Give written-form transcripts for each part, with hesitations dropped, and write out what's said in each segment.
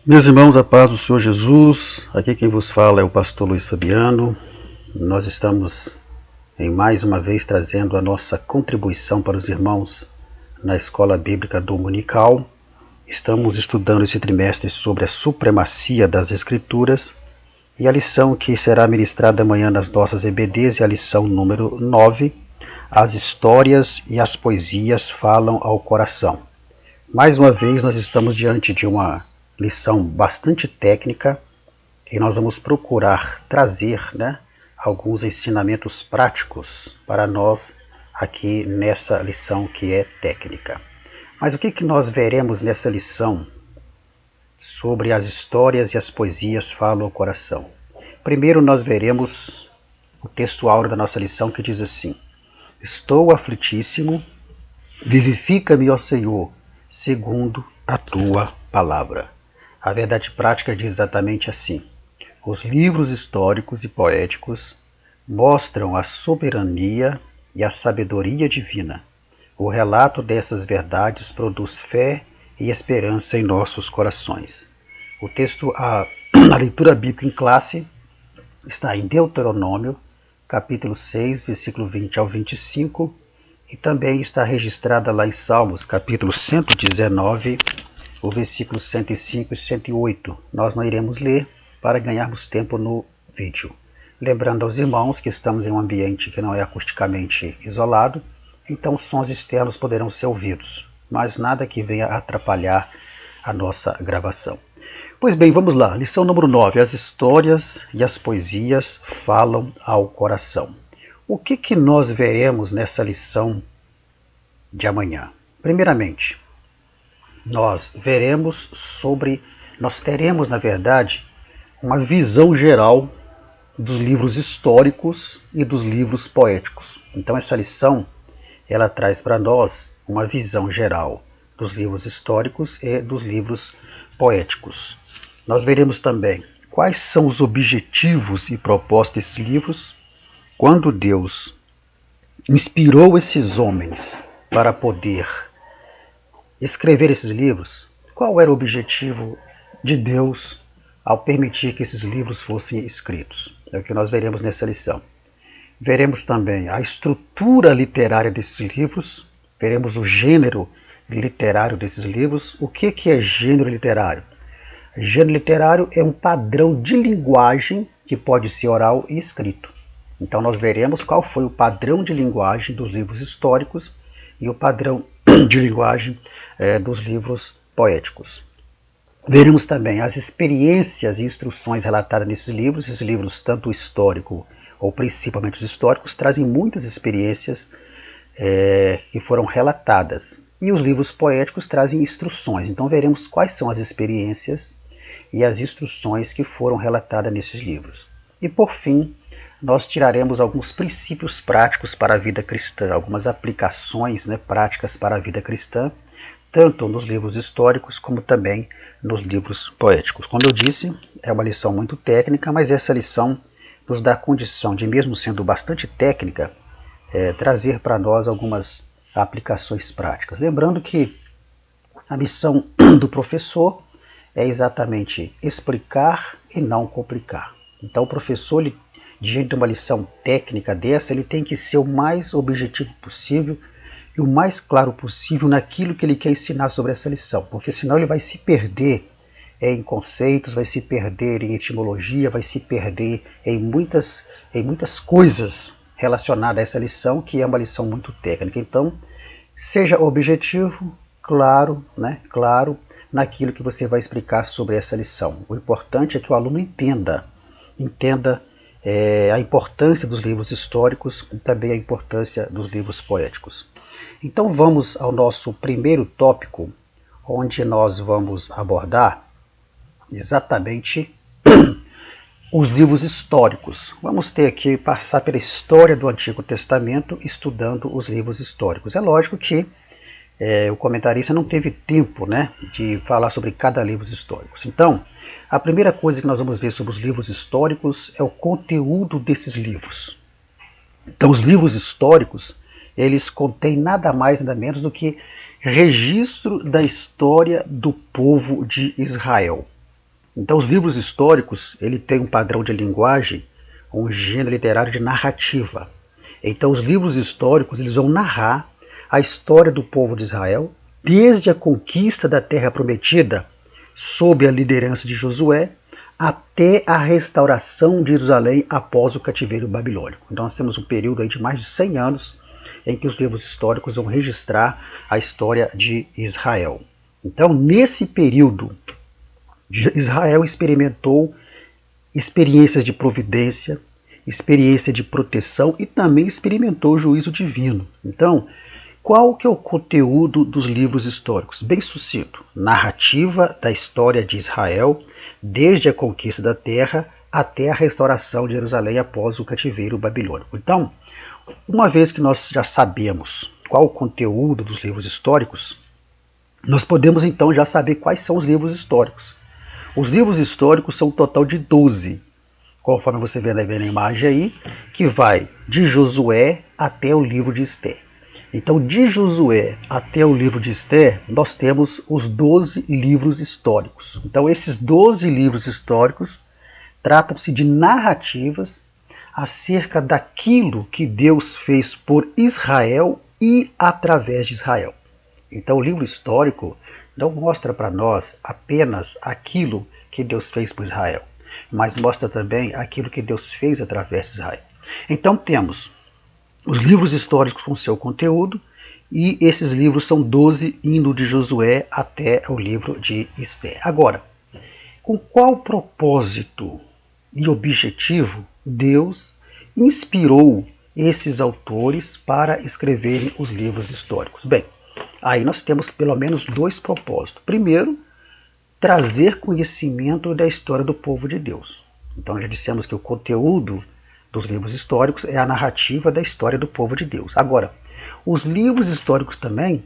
Meus irmãos, a paz do Senhor Jesus, aqui quem vos fala é o pastor Luiz Fabiano. Nós estamos em mais uma vez trazendo a nossa contribuição para os irmãos na Escola Bíblica Dominical. Estamos estudando esse trimestre sobre a supremacia das Escrituras e a lição que será ministrada amanhã nas nossas EBDs é a lição número 9, as histórias e as poesias falam ao coração. Mais uma vez nós estamos diante de uma lição bastante técnica e nós vamos procurar trazer alguns ensinamentos práticos para nós aqui nessa lição que é técnica. Mas o que nós veremos nessa lição sobre as histórias e as poesias falam ao coração? Primeiro nós veremos o texto áureo da nossa lição que diz assim: Estou aflitíssimo, vivifica-me, ó Senhor, segundo a tua palavra. A verdade prática diz exatamente assim: os livros históricos e poéticos mostram a soberania e a sabedoria divina. O relato dessas verdades produz fé e esperança em nossos corações. O texto, a leitura bíblica em classe está em Deuteronômio, capítulo 6, versículo 20 ao 25, e também está registrada lá em Salmos, capítulo 119, o versículo 105 e 108. Nós não iremos ler para ganharmos tempo no vídeo. Lembrando aos irmãos que estamos em um ambiente que não é acusticamente isolado, então sons externos poderão ser ouvidos, mas nada que venha atrapalhar a nossa gravação. Pois bem, vamos lá. Lição número 9. As histórias e as poesias falam ao coração. O que nós veremos nessa lição de amanhã? Primeiramente, nós teremos, na verdade, uma visão geral dos livros históricos e dos livros poéticos. Então essa lição, ela traz para nós uma visão geral dos livros históricos e dos livros poéticos. Nós veremos também quais são os objetivos e propósitos desses livros, quando Deus inspirou esses homens para poder escrever esses livros, qual era o objetivo de Deus ao permitir que esses livros fossem escritos? É o que nós veremos nessa lição. Veremos também a estrutura literária desses livros, veremos o gênero literário desses livros. O que é gênero literário? Gênero literário é um padrão de linguagem que pode ser oral e escrito. Então nós veremos qual foi o padrão de linguagem dos livros históricos e o padrão de linguagem dos livros poéticos. Veremos também as experiências e instruções relatadas nesses livros. Esses livros, tanto o histórico ou principalmente os históricos, trazem muitas experiências que foram relatadas. E os livros poéticos trazem instruções. Então veremos quais são as experiências e as instruções que foram relatadas nesses livros. E por fim, nós tiraremos alguns princípios práticos para a vida cristã, algumas aplicações práticas para a vida cristã, tanto nos livros históricos como também nos livros poéticos. Como eu disse, é uma lição muito técnica, mas essa lição nos dá a condição de, mesmo sendo bastante técnica, trazer para nós algumas aplicações práticas. Lembrando que a missão do professor é exatamente explicar e não complicar. Então o professor, diante de uma lição técnica dessa, ele tem que ser o mais objetivo possível e o mais claro possível naquilo que ele quer ensinar sobre essa lição, porque senão ele vai se perder em conceitos, vai se perder em etimologia, vai se perder em muitas coisas relacionadas a essa lição, que é uma lição muito técnica. Então, seja objetivo, claro naquilo que você vai explicar sobre essa lição. O importante é que o aluno entenda a importância dos livros históricos e também a importância dos livros poéticos. Então vamos ao nosso primeiro tópico, onde nós vamos abordar exatamente os livros históricos. Vamos ter que passar pela história do Antigo Testamento estudando os livros históricos. É lógico que o comentarista não teve tempo de falar sobre cada livro histórico. Então, a primeira coisa que nós vamos ver sobre os livros históricos é o conteúdo desses livros. Então, os livros históricos, eles contêm nada mais nada menos do que registro da história do povo de Israel. Então os livros históricos, ele tem um padrão de linguagem, um gênero literário de narrativa. Então os livros históricos, eles vão narrar a história do povo de Israel, desde a conquista da Terra Prometida, sob a liderança de Josué, até a restauração de Jerusalém após o cativeiro babilônico. Então nós temos um período aí de mais de 100 anos em que os livros históricos vão registrar a história de Israel. Então, nesse período, Israel experimentou experiências de providência, experiência de proteção e também experimentou o juízo divino. Então, qual que é o conteúdo dos livros históricos? Bem sucinto: narrativa da história de Israel, desde a conquista da terra até a restauração de Jerusalém após o cativeiro babilônico. Então, uma vez que nós já sabemos qual o conteúdo dos livros históricos, nós podemos então já saber quais são os livros históricos. Os livros históricos são um total de 12, conforme você vê na imagem aí, que vai de Josué até o livro de Esther. Então, de Josué até o livro de Esther, nós temos os 12 livros históricos. Então, esses 12 livros históricos tratam-se de narrativas acerca daquilo que Deus fez por Israel e através de Israel. Então o livro histórico não mostra para nós apenas aquilo que Deus fez por Israel, mas mostra também aquilo que Deus fez através de Israel. Então temos os livros históricos com seu conteúdo, e esses livros são 12, indo de Josué até o livro de Esther. Agora, com qual propósito e objetivo Deus inspirou esses autores para escreverem os livros históricos? Bem, aí nós temos pelo menos dois propósitos. Primeiro, trazer conhecimento da história do povo de Deus. Então já dissemos que o conteúdo dos livros históricos é a narrativa da história do povo de Deus. Agora, os livros históricos também,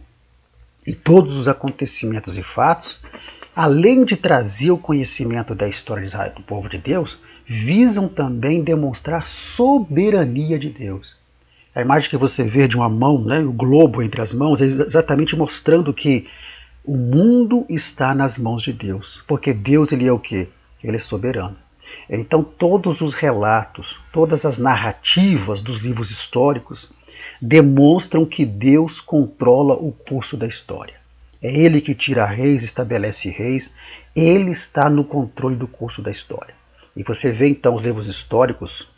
e todos os acontecimentos e fatos, além de trazer o conhecimento da história de Israel, do povo de Deus, visam também demonstrar soberania de Deus. A imagem que você vê de uma mão, né, o globo entre as mãos, é exatamente mostrando que o mundo está nas mãos de Deus. Porque Deus, ele é o quê? Ele é soberano. Então todos os relatos, todas as narrativas dos livros históricos demonstram que Deus controla o curso da história. É Ele que tira reis, estabelece reis, Ele está no controle do curso da história. E você vê então os livros históricos,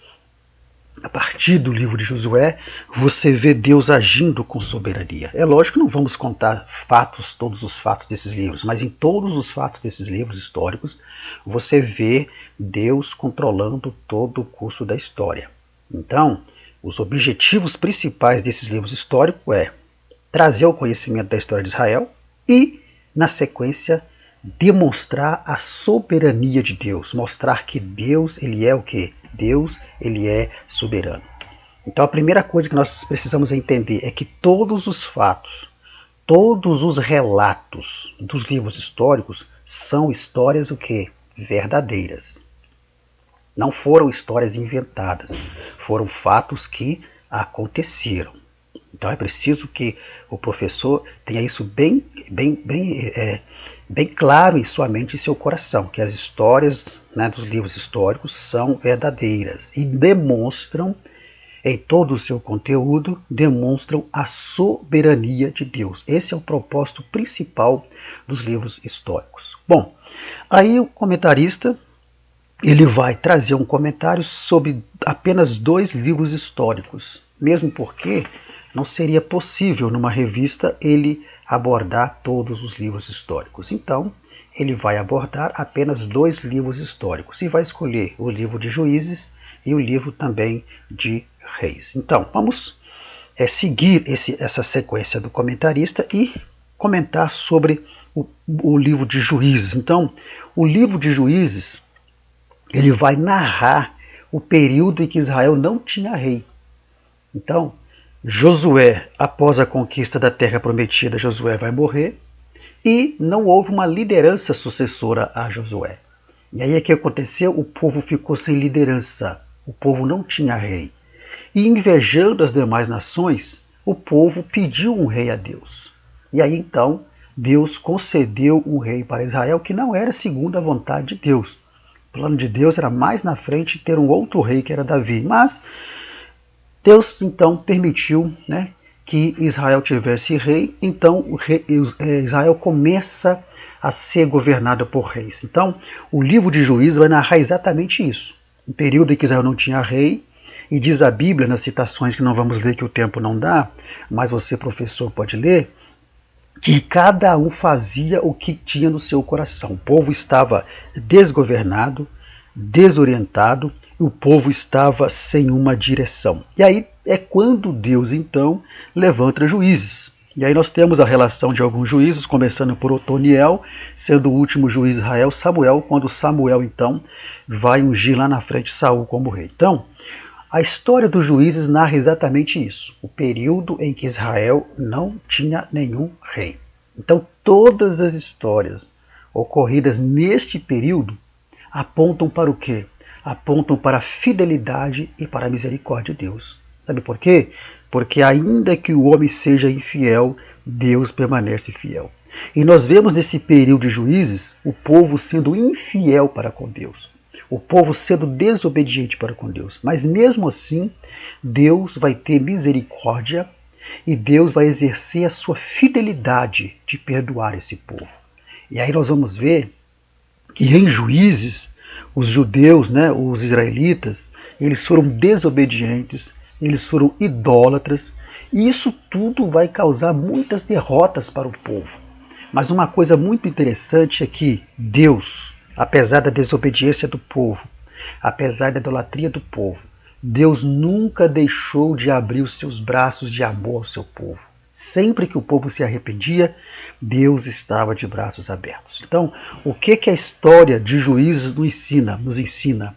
a partir do livro de Josué, você vê Deus agindo com soberania. É lógico que não vamos contar fatos, todos os fatos desses livros, mas em todos os fatos desses livros históricos, você vê Deus controlando todo o curso da história. Então, os objetivos principais desses livros históricos é trazer o conhecimento da história de Israel e, na sequência, demonstrar a soberania de Deus, mostrar que Deus, ele é o quê? Deus, ele é soberano. Então a primeira coisa que nós precisamos entender é que todos os fatos, todos os relatos dos livros históricos são histórias o quê? Verdadeiras. Não foram histórias inventadas, foram fatos que aconteceram. Então é preciso que o professor tenha isso bem claro em sua mente e seu coração, que as histórias, né, dos livros históricos são verdadeiras e demonstram, em todo o seu conteúdo, demonstram a soberania de Deus. Esse é o propósito principal dos livros históricos. Bom, aí o comentarista ele vai trazer um comentário sobre apenas 2 livros históricos, mesmo porque não seria possível numa revista ele abordar todos os livros históricos. Então, ele vai abordar apenas 2 livros históricos e vai escolher o livro de Juízes e o livro também de Reis. Então, vamos seguir essa sequência do comentarista e comentar sobre o livro de Juízes. Então, o livro de Juízes ele vai narrar o período em que Israel não tinha rei. Então, Josué, após a conquista da Terra Prometida, Josué vai morrer e não houve uma liderança sucessora a Josué. E aí é que aconteceu, o povo ficou sem liderança, o povo não tinha rei. E invejando as demais nações, o povo pediu um rei a Deus. E aí então Deus concedeu um rei para Israel que não era segundo a vontade de Deus. O plano de Deus era mais na frente ter um outro rei que era Davi. Mas Deus então permitiu, né, que Israel tivesse rei. Então Israel começa a ser governado por reis. Então o livro de Juízes vai narrar exatamente isso. Um período em que Israel não tinha rei. E diz a Bíblia, nas citações que não vamos ler que o tempo não dá, mas você, professor, pode ler, que cada um fazia o que tinha no seu coração. O povo estava desgovernado, desorientado, e o povo estava sem uma direção. E aí é quando Deus, então, levanta juízes. E aí nós temos a relação de alguns juízes, começando por Otoniel, sendo o último juiz de Israel, Samuel, quando Samuel, então, vai ungir lá na frente Saul como rei. Então, a história dos juízes narra exatamente isso, o período em que Israel não tinha nenhum rei. Então todas as histórias ocorridas neste período apontam para o quê? Apontam para a fidelidade e para a misericórdia de Deus. Sabe por quê? Porque ainda que o homem seja infiel, Deus permanece fiel. E nós vemos nesse período de juízes o povo sendo infiel para com Deus. O povo sendo desobediente para com Deus. Mas mesmo assim, Deus vai ter misericórdia e Deus vai exercer a sua fidelidade de perdoar esse povo. E aí nós vamos ver que em Juízes, os judeus, né, os israelitas, eles foram desobedientes, eles foram idólatras, e isso tudo vai causar muitas derrotas para o povo. Mas uma coisa muito interessante é que Deus, apesar da desobediência do povo, apesar da idolatria do povo, Deus nunca deixou de abrir os seus braços de amor ao seu povo. Sempre que o povo se arrependia, Deus estava de braços abertos. Então, o que a história de Juízes nos ensina?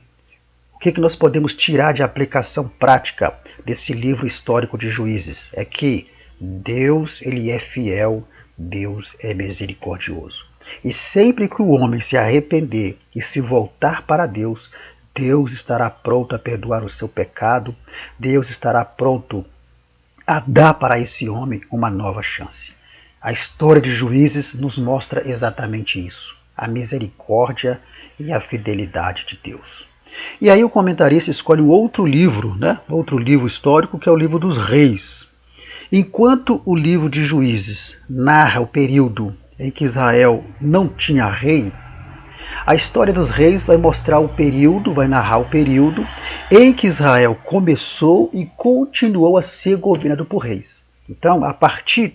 O que nós podemos tirar de aplicação prática desse livro histórico de Juízes? É que Deus, ele é fiel, Deus é misericordioso. E sempre que o homem se arrepender e se voltar para Deus, Deus estará pronto a perdoar o seu pecado, Deus estará pronto a dar para esse homem uma nova chance. A história de Juízes nos mostra exatamente isso, a misericórdia e a fidelidade de Deus. E aí o comentarista escolhe um outro livro, né? Outro livro histórico, que é o livro dos Reis. Enquanto o livro de Juízes narra o período em que Israel não tinha rei, a história dos reis vai mostrar o período, vai narrar o período em que Israel começou e continuou a ser governado por reis. Então, a partir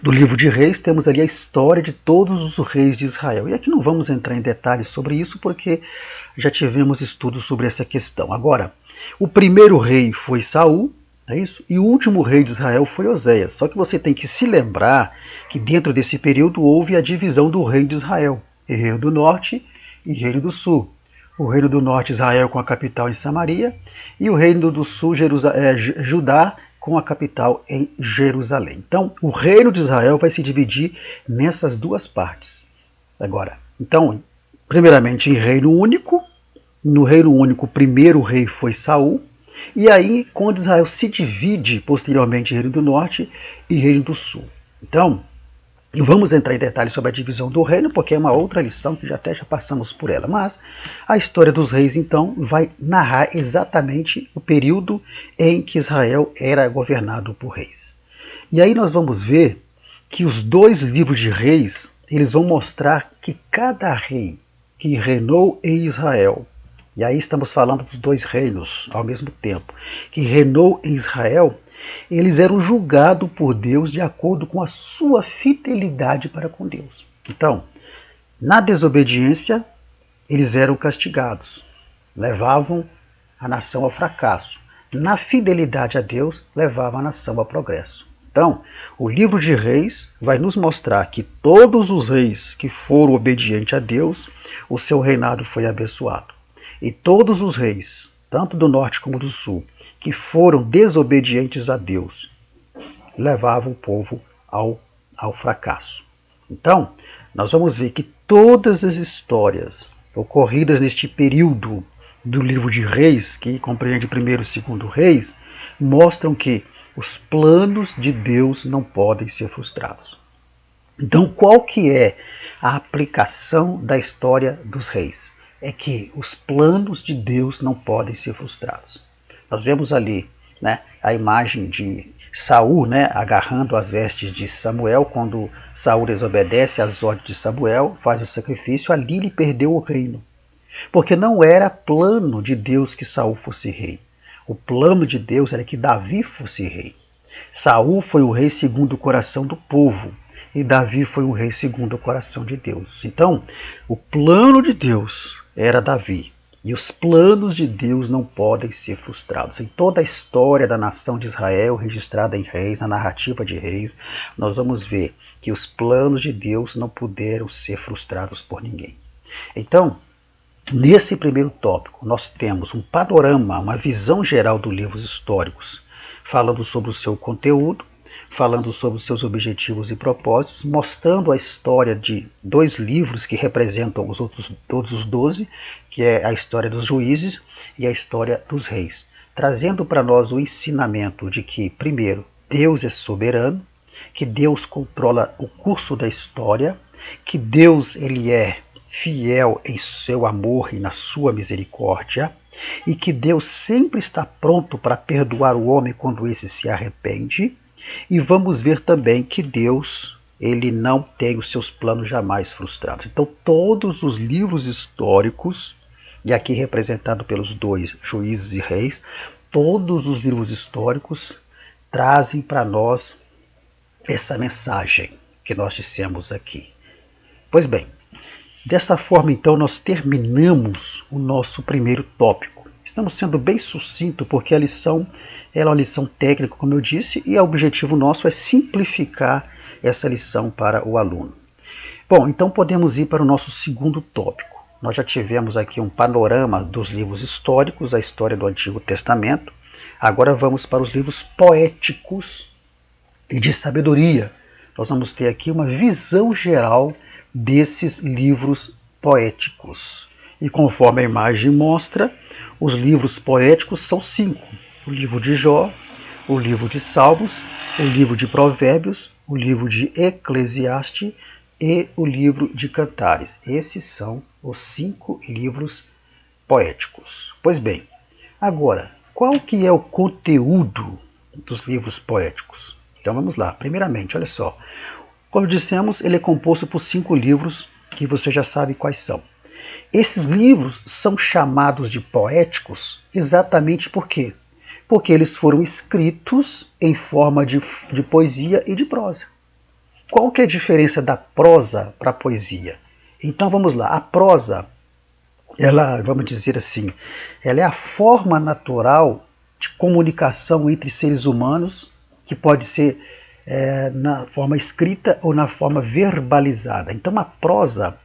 do livro de Reis, temos ali a história de todos os reis de Israel. E aqui não vamos entrar em detalhes sobre isso, porque já tivemos estudos sobre essa questão. Agora, o primeiro rei foi Saul, é isso? E o último rei de Israel foi Oséias. Só que você tem que se lembrar que dentro desse período houve a divisão do reino de Israel. Reino do Norte e Reino do Sul. O Reino do Norte, Israel, com a capital em Samaria, e o Reino do Sul, Judá, com a capital em Jerusalém. Então, o Reino de Israel vai se dividir nessas duas partes. Agora, então, primeiramente em Reino Único. No Reino Único, o primeiro rei foi Saul. E aí, quando Israel se divide posteriormente em Reino do Norte e Reino do Sul. Então, vamos entrar em detalhes sobre a divisão do reino, porque é uma outra lição que já passamos por ela. Mas a história dos reis, então, vai narrar exatamente o período em que Israel era governado por reis. E aí nós vamos ver que os dois livros de reis, eles vão mostrar que cada rei que reinou em Israel, e aí estamos falando dos dois reinos ao mesmo tempo, que reinou em Israel, eles eram julgados por Deus de acordo com a sua fidelidade para com Deus. Então, na desobediência, eles eram castigados, levavam a nação ao fracasso. Na fidelidade a Deus, levavam a nação ao progresso. Então, o livro de Reis vai nos mostrar que todos os reis que foram obedientes a Deus, o seu reinado foi abençoado. E todos os reis, tanto do norte como do sul, que foram desobedientes a Deus, levavam o povo ao fracasso. Então, nós vamos ver que todas as histórias ocorridas neste período do livro de Reis, que compreende primeiro e segundo Reis, mostram que os planos de Deus não podem ser frustrados. Então, qual que é a aplicação da história dos reis? É que os planos de Deus não podem ser frustrados. Nós vemos ali, né, a imagem de Saul, né, agarrando as vestes de Samuel, quando Saul desobedece às ordens de Samuel, faz o sacrifício, ali ele perdeu o reino. Porque não era plano de Deus que Saul fosse rei. O plano de Deus era que Davi fosse rei. Saul foi o rei segundo o coração do povo, e Davi foi o rei segundo o coração de Deus. Então, o plano de Deus era Davi, e os planos de Deus não podem ser frustrados. Em toda a história da nação de Israel, registrada em Reis, na narrativa de Reis, nós vamos ver que os planos de Deus não puderam ser frustrados por ninguém. Então, nesse primeiro tópico, nós temos um panorama, uma visão geral dos livros históricos, falando sobre o seu conteúdo, falando sobre os seus objetivos e propósitos, mostrando a história de dois livros que representam os outros, todos os 12, que é a história dos juízes e a história dos reis, trazendo para nós o ensinamento de que, primeiro, Deus é soberano, que Deus controla o curso da história, que Deus ele é fiel em seu amor e na sua misericórdia, e que Deus sempre está pronto para perdoar o homem quando esse se arrepende. E vamos ver também que Deus ele não tem os seus planos jamais frustrados. Então todos os livros históricos, e aqui representado pelos dois juízes e reis, todos os livros históricos trazem para nós essa mensagem que nós dissemos aqui. Pois bem, dessa forma, então, nós terminamos o nosso primeiro tópico. Estamos sendo bem sucinto porque a lição é uma lição técnica, como eu disse, e o objetivo nosso é simplificar essa lição para o aluno. Bom, então podemos ir para o nosso segundo tópico. Nós já tivemos aqui um panorama dos livros históricos, a história do Antigo Testamento. Agora vamos para os livros poéticos e de sabedoria. Nós vamos ter aqui uma visão geral desses livros poéticos. E conforme a imagem mostra, os livros poéticos são 5. O livro de Jó, o livro de Salmos, o livro de Provérbios, o livro de Eclesiastes e o livro de Cantares. Esses são os 5 livros poéticos. Pois bem, agora, qual que é o conteúdo dos livros poéticos? Então vamos lá. Primeiramente, olha só. Como dissemos, ele é composto por 5 livros que você já sabe quais são. Esses livros são chamados de poéticos exatamente por quê? Porque eles foram escritos em forma de poesia e de prosa. Qual que é a diferença da prosa para a poesia? Então vamos lá. A prosa, ela, vamos dizer assim, ela é a forma natural de comunicação entre seres humanos que pode ser na forma escrita ou na forma verbalizada. Então a prosa,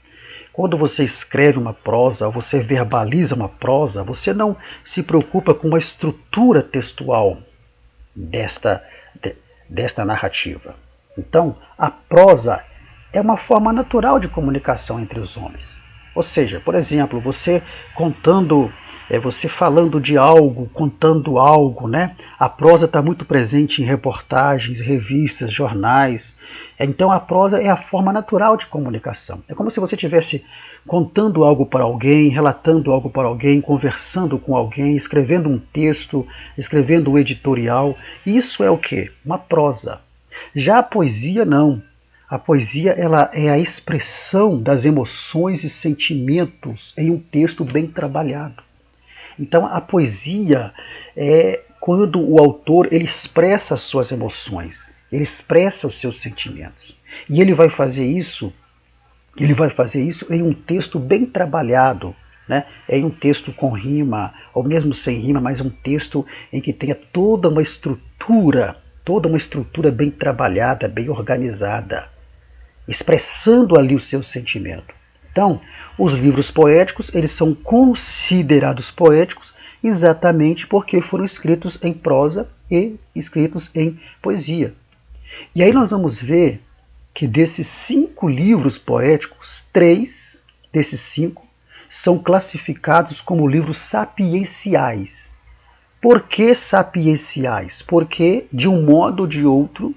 quando você escreve uma prosa, ou você verbaliza uma prosa, você não se preocupa com a estrutura textual desta narrativa. Então a prosa é uma forma natural de comunicação entre os homens. Ou seja, por exemplo, você contando, você falando de algo, contando algo, né? A prosa está muito presente em reportagens, revistas, jornais. Então a prosa é a forma natural de comunicação. É como se você estivesse contando algo para alguém, relatando algo para alguém, conversando com alguém, escrevendo um texto, escrevendo um editorial. Isso é o quê? Uma prosa. Já a poesia não. A poesia ela é a expressão das emoções e sentimentos em um texto bem trabalhado. Então a poesia é quando o autor ele expressa as suas emoções, ele expressa os seus sentimentos. E ele vai fazer isso em um texto bem trabalhado, né? Em um texto com rima, ou mesmo sem rima, mas um texto em que tenha toda uma estrutura bem trabalhada, bem organizada, expressando ali o seu sentimento. Então, os livros poéticos, eles são considerados poéticos exatamente porque foram escritos em prosa e escritos em poesia. E aí nós vamos ver que desses 5 livros poéticos, 3 desses 5 são classificados como livros sapienciais. Por que sapienciais? Porque, de um modo ou de outro,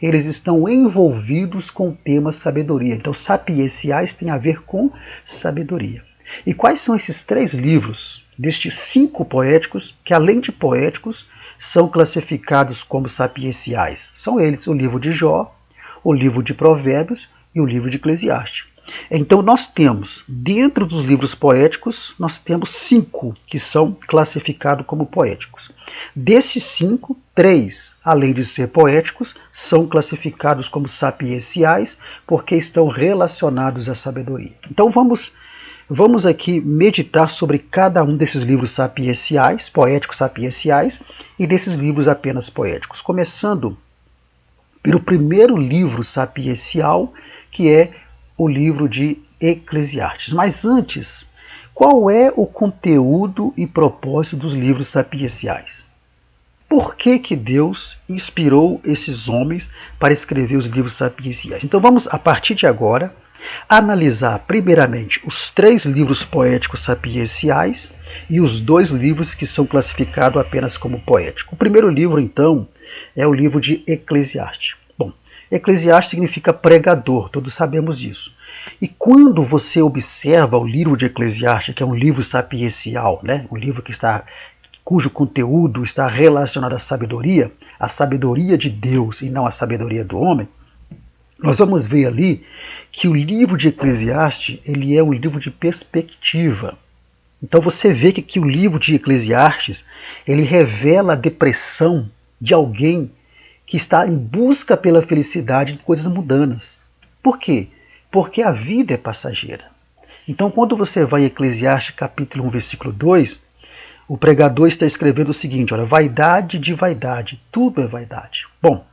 eles estão envolvidos com o tema sabedoria. Então, sapienciais tem a ver com sabedoria. E quais são esses 3 livros destes 5 poéticos que, além de poéticos, são classificados como sapienciais? São eles o livro de Jó, o livro de Provérbios e o livro de Eclesiastes. Então nós temos, dentro dos livros poéticos, nós temos 5 que são classificados como poéticos. Desses 5, 3, além de ser poéticos, são classificados como sapienciais, porque estão relacionados à sabedoria. Então vamos aqui meditar sobre cada um desses livros sapienciais, poéticos sapienciais, e desses livros apenas poéticos. Começando pelo primeiro livro sapiencial, que é o livro de Eclesiastes. Mas antes, qual é o conteúdo e propósito dos livros sapienciais? Por que Deus inspirou esses homens para escrever os livros sapienciais? Então vamos, a partir de agora, analisar primeiramente os 3 livros poéticos sapienciais e os 2 livros que são classificados apenas como poéticos. O primeiro livro, então, é o livro de Eclesiastes. Bom, Eclesiastes significa pregador, todos sabemos disso. E quando você observa o livro de Eclesiastes, que é um livro sapiencial, um livro cujo conteúdo está relacionado à sabedoria de Deus e não à sabedoria do homem, nós vamos ver ali que o livro de Eclesiastes ele é um livro de perspectiva. Então você vê que o livro de Eclesiastes ele revela a depressão de alguém que está em busca pela felicidade em coisas mundanas. Por quê? Porque a vida é passageira. Então quando você vai em Eclesiastes capítulo 1, versículo 2, o pregador está escrevendo o seguinte, olha, vaidade de vaidade, tudo é vaidade. Bom,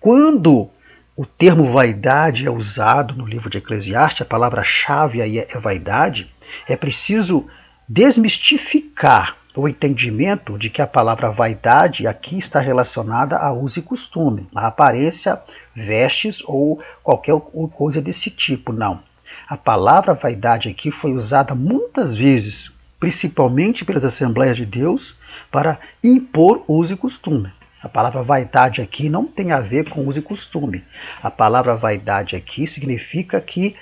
quando o termo vaidade é usado no livro de Eclesiastes, a palavra-chave aí é vaidade, é preciso desmistificar o entendimento de que a palavra vaidade aqui está relacionada a uso e costume, a aparência, vestes ou qualquer coisa desse tipo. Não. A palavra vaidade aqui foi usada muitas vezes, principalmente pelas Assembleias de Deus, para impor uso e costume. A palavra vaidade aqui não tem a ver com uso e costume. A palavra vaidade aqui significa que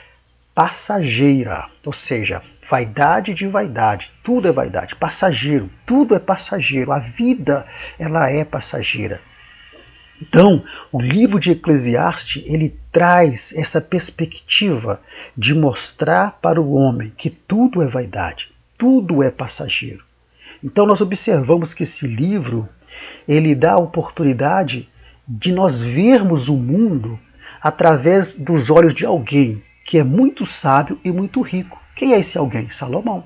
passageira, ou seja, vaidade de vaidade, tudo é vaidade, passageiro, tudo é passageiro, a vida ela é passageira. Então, o livro de Eclesiastes, ele traz essa perspectiva de mostrar para o homem que tudo é vaidade, tudo é passageiro. Então nós observamos que esse livro, ele dá a oportunidade de nós vermos o mundo através dos olhos de alguém que é muito sábio e muito rico. Quem é esse alguém? Salomão.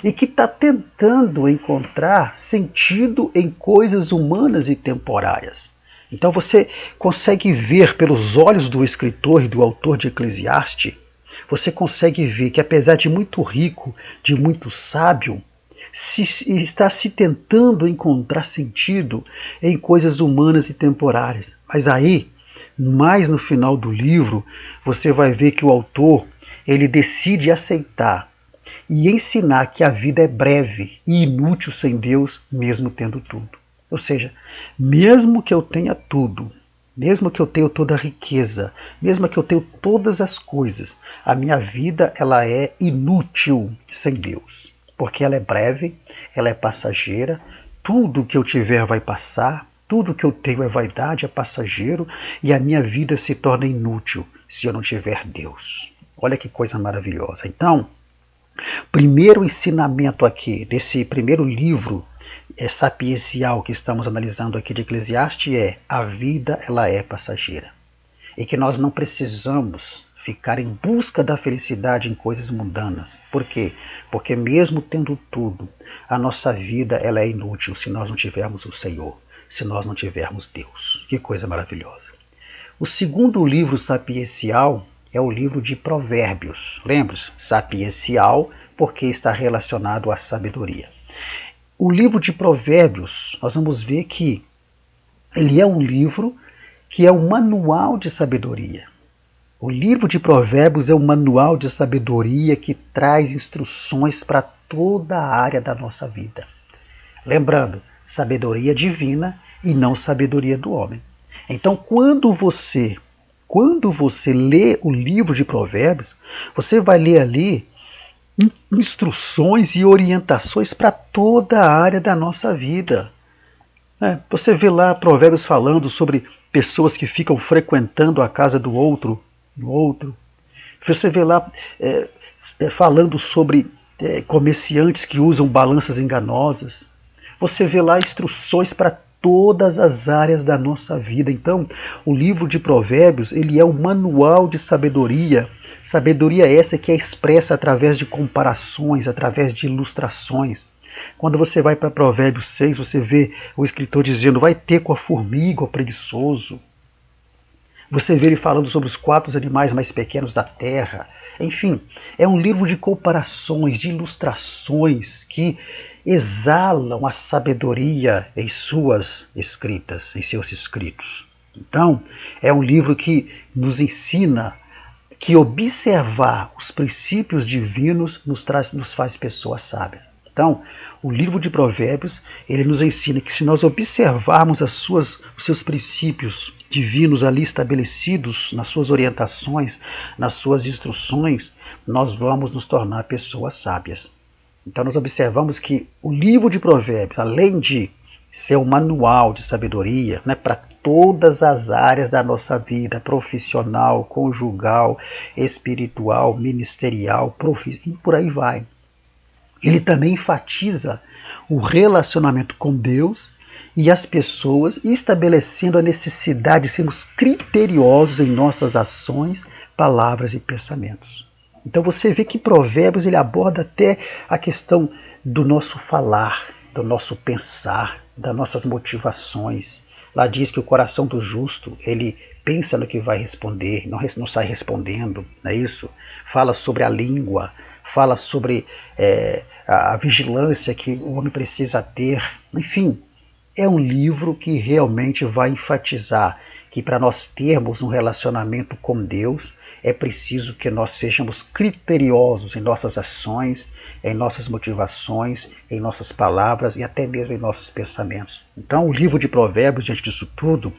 E que está tentando encontrar sentido em coisas humanas e temporárias. Então você consegue ver pelos olhos do escritor e do autor de Eclesiastes, você consegue ver que apesar de muito rico, de muito sábio, está se tentando encontrar sentido em coisas humanas e temporárias. Mas aí, mais no final do livro, você vai ver que o autor ele decide aceitar e ensinar que a vida é breve e inútil sem Deus, mesmo tendo tudo. Ou seja, mesmo que eu tenha tudo, mesmo que eu tenha toda a riqueza, mesmo que eu tenha todas as coisas, a minha vida ela é inútil sem Deus. Porque ela é breve, ela é passageira, tudo que eu tiver vai passar, tudo que eu tenho é vaidade, é passageiro, e a minha vida se torna inútil se eu não tiver Deus. Olha que coisa maravilhosa. Então, primeiro ensinamento aqui, desse primeiro livro sapiencial que estamos analisando aqui de Eclesiastes é: a vida ela é passageira. E que nós não precisamos ficar em busca da felicidade em coisas mundanas. Por quê? Porque mesmo tendo tudo, a nossa vida ela é inútil se nós não tivermos o Senhor, se nós não tivermos Deus. Que coisa maravilhosa. O segundo livro sapiencial é o livro de Provérbios. Lembra-se? Sapiencial porque está relacionado à sabedoria. O livro de Provérbios, nós vamos ver que ele é um livro que é um manual de sabedoria. O livro de Provérbios é um manual de sabedoria que traz instruções para toda a área da nossa vida. Lembrando, sabedoria divina e não sabedoria do homem. Então, quando você lê o livro de Provérbios, você vai ler ali instruções e orientações para toda a área da nossa vida. Você vê lá Provérbios falando sobre pessoas que ficam frequentando a casa do outro. Você vê lá falando sobre comerciantes que usam balanças enganosas. Você vê lá instruções para todas as áreas da nossa vida. Então, o livro de Provérbios, ele é um manual de sabedoria. Sabedoria essa que é expressa através de comparações, através de ilustrações. Quando você vai para Provérbios 6, você vê o escritor dizendo: vai ter com a formiga, o preguiçoso. Você vê ele falando sobre os 4 animais mais pequenos da terra. Enfim, é um livro de comparações, de ilustrações que exalam a sabedoria em suas escritas, em seus escritos. Então, é um livro que nos ensina que observar os princípios divinos nos faz pessoas sábias. Então, o livro de Provérbios, ele nos ensina que se nós observarmos os seus princípios divinos ali estabelecidos, nas suas orientações, nas suas instruções, nós vamos nos tornar pessoas sábias. Então nós observamos que o livro de Provérbios, além de ser um manual de sabedoria, para todas as áreas da nossa vida, profissional, conjugal, espiritual, ministerial, e por aí vai. Ele também enfatiza o relacionamento com Deus e as pessoas, estabelecendo a necessidade de sermos criteriosos em nossas ações, palavras e pensamentos. Então você vê que Provérbios ele aborda até a questão do nosso falar, do nosso pensar, das nossas motivações. Lá diz que o coração do justo, ele pensa no que vai responder, não sai respondendo, não é isso? Fala sobre a língua, fala sobre a vigilância que o homem precisa ter. Enfim, é um livro que realmente vai enfatizar que para nós termos um relacionamento com Deus, é preciso que nós sejamos criteriosos em nossas ações, em nossas motivações, em nossas palavras e até mesmo em nossos pensamentos. Então, o livro de Provérbios, diante disso tudo,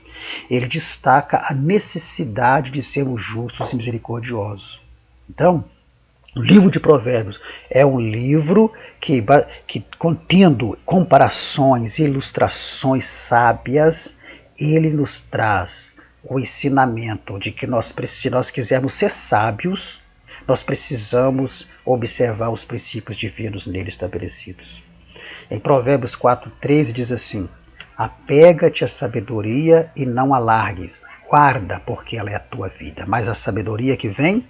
ele destaca a necessidade de sermos justos e misericordiosos. Então, o livro de Provérbios é um livro que contendo comparações e ilustrações sábias, ele nos traz o ensinamento de que se nós quisermos ser sábios, nós precisamos observar os princípios divinos nele estabelecidos. Em Provérbios 4:13 diz assim: apega-te à sabedoria e não a largues, guarda, porque ela é a tua vida. Mas a sabedoria que vem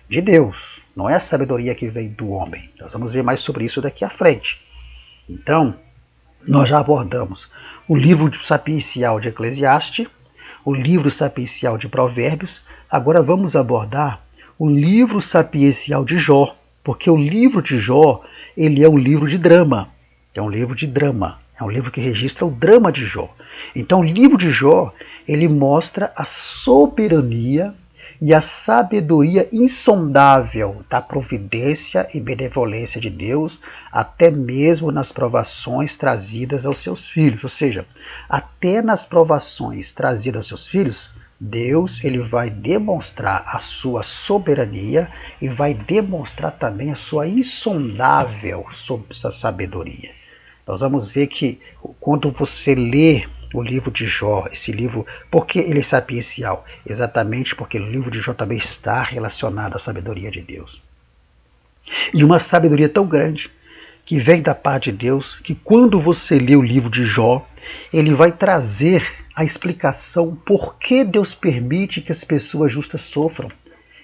de Deus, não é a sabedoria que vem do homem. Nós vamos ver mais sobre isso daqui à frente. Então, nós já abordamos o livro sapiencial de Eclesiastes, o livro sapiencial de Provérbios. Agora vamos abordar o livro sapiencial de Jó, porque o livro de Jó, ele é um livro de drama. É um livro de drama. É um livro que registra o drama de Jó. Então, o livro de Jó, ele mostra a soberania e a sabedoria insondável da providência e benevolência de Deus, até mesmo nas provações trazidas aos seus filhos. Ou seja, até nas provações trazidas aos seus filhos, Deus ele vai demonstrar a sua soberania e vai demonstrar também a sua insondável sabedoria. Nós vamos ver que quando você lê o livro de Jó, esse livro, por que ele é sapiencial? Exatamente porque o livro de Jó também está relacionado à sabedoria de Deus. E uma sabedoria tão grande, que vem da parte de Deus, que quando você lê o livro de Jó, ele vai trazer a explicação por que Deus permite que as pessoas justas sofram.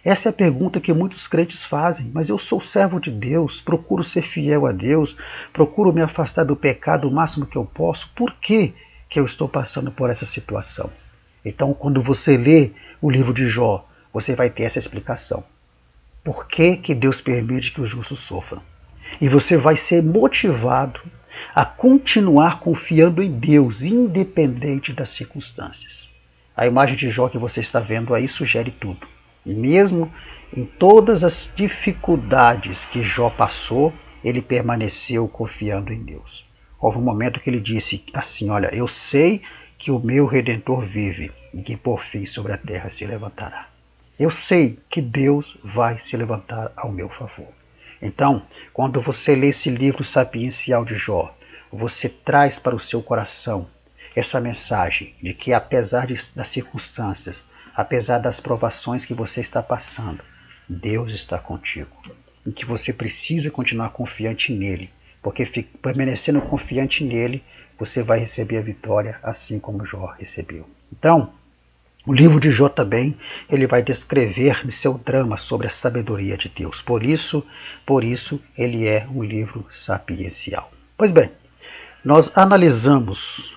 Essa é a pergunta que muitos crentes fazem. Mas eu sou servo de Deus, procuro ser fiel a Deus, procuro me afastar do pecado o máximo que eu posso. Por que eu estou passando por essa situação? Então, quando você lê o livro de Jó, você vai ter essa explicação. Por que Deus permite que os justos sofram? E você vai ser motivado a continuar confiando em Deus, independente das circunstâncias. A imagem de Jó que você está vendo aí sugere tudo. E mesmo em todas as dificuldades que Jó passou, ele permaneceu confiando em Deus. Houve um momento que ele disse assim: olha, eu sei que o meu Redentor vive e que por fim sobre a terra se levantará. Eu sei que Deus vai se levantar ao meu favor. Então, quando você lê esse livro sapiencial de Jó, você traz para o seu coração essa mensagem de que apesar das circunstâncias, apesar das provações que você está passando, Deus está contigo. E que você precisa continuar confiante nele, porque permanecendo confiante nele, você vai receber a vitória assim como Jó recebeu. Então, o livro de Jó também, ele vai descrever no seu drama sobre a sabedoria de Deus. Por isso, ele é um livro sapiencial. Pois bem, nós analisamos